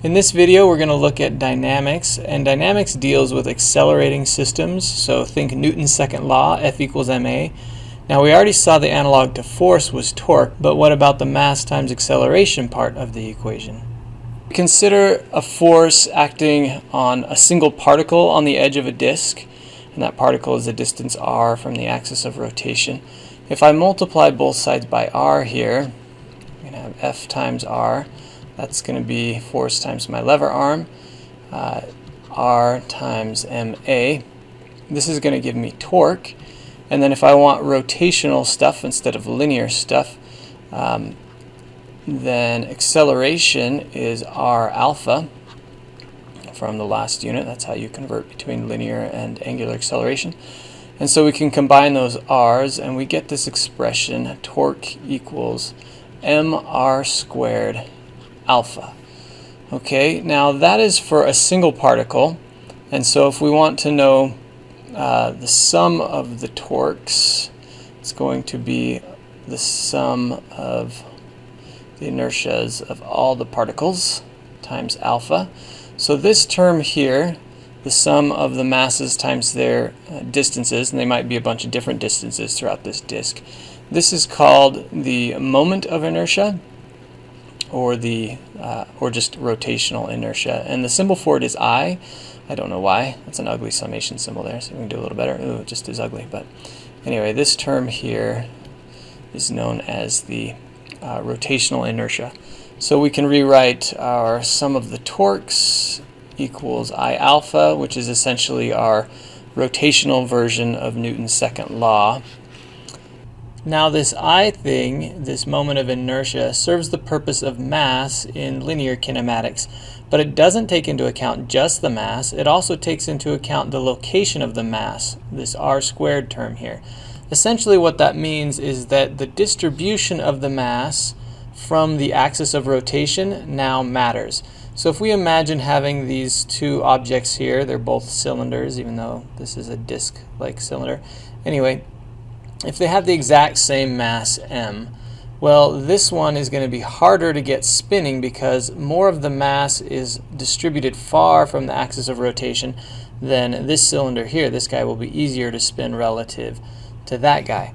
In this video we're going to look at dynamics, and dynamics deals with accelerating systems, so think Newton's second law, F equals ma. Now we already saw the analog to force was torque, but what about the mass times acceleration part of the equation? Consider a force acting on a single particle on the edge of a disk, and that particle is a distance r from the axis of rotation. If I multiply both sides by r here, I'm going to have F times r. That's going to be force times my lever arm, r times ma. This is going to give me torque. And then if I want rotational stuff instead of linear stuff, then acceleration is r alpha from the last unit. That's how you convert between linear and angular acceleration. And so we can combine those r's and we get this expression, torque equals mr squared alpha. Okay, now that is for a single particle, and so if we want to know the sum of the torques, it's going to be the sum of the inertias of all the particles times alpha. So this term here, the sum of the masses times their distances, and they might be a bunch of different distances throughout this disk, this is called the moment of inertia, or just rotational inertia, and the symbol for it is I. I don't know why. That's an ugly summation symbol there, so we can do a little better. Ooh, it just is ugly, but anyway, this term here is known as the rotational inertia. So we can rewrite our sum of the torques equals I alpha, which is essentially our rotational version of Newton's second law. Now this I thing, this moment of inertia, serves the purpose of mass in linear kinematics, but it doesn't take into account just the mass. It also takes into account the location of the mass, this r squared term here. Essentially what that means is that the distribution of the mass from the axis of rotation now matters. So if we imagine having these two objects here, they're both cylinders, even though this is a disc-like cylinder. Anyway, if they have the exact same mass m, well, this one is going to be harder to get spinning because more of the mass is distributed far from the axis of rotation than this cylinder here. This guy will be easier to spin relative to that guy.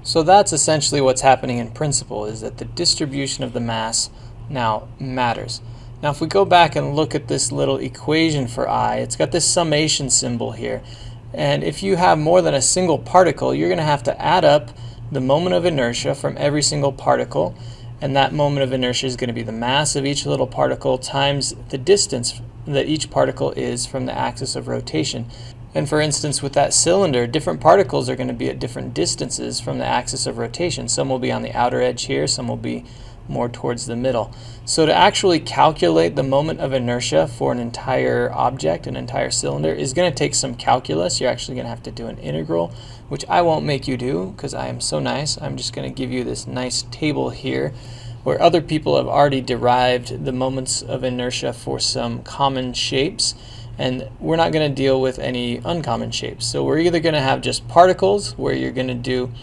So that's essentially what's happening in principle, is that the distribution of the mass now matters. Now if we go back and look at this little equation for I, it's got this summation symbol here. And if you have more than a single particle, you're going to have to add up the moment of inertia from every single particle, and that moment of inertia is going to be the mass of each little particle times the distance that each particle is from the axis of rotation. And for instance, with that cylinder, different particles are going to be at different distances from the axis of rotation. Some will be on the outer edge here, some will be more towards the middle. So to actually calculate the moment of inertia for an entire object, an entire cylinder, is going to take some calculus. You're actually going to have to do an integral, which I won't make you do because I am so nice. I'm just going to give you this nice table here where other people have already derived the moments of inertia for some common shapes, and we're not going to deal with any uncommon shapes. So we're either going to have just particles where you're going to do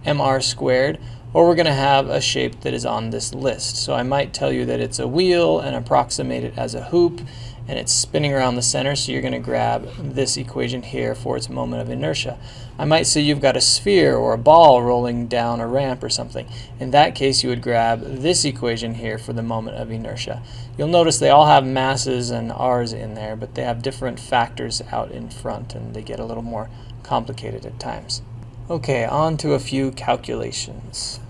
mr squared, or we're going to have a shape that is on this list. So I might tell you that it's a wheel and approximate it as a hoop, and it's spinning around the center, so you're going to grab this equation here for its moment of inertia. I might say you've got a sphere or a ball rolling down a ramp or something. In that case, you would grab this equation here for the moment of inertia. You'll notice they all have masses and r's in there, but they have different factors out in front, and they get a little more complicated at times. Okay, on to a few calculations.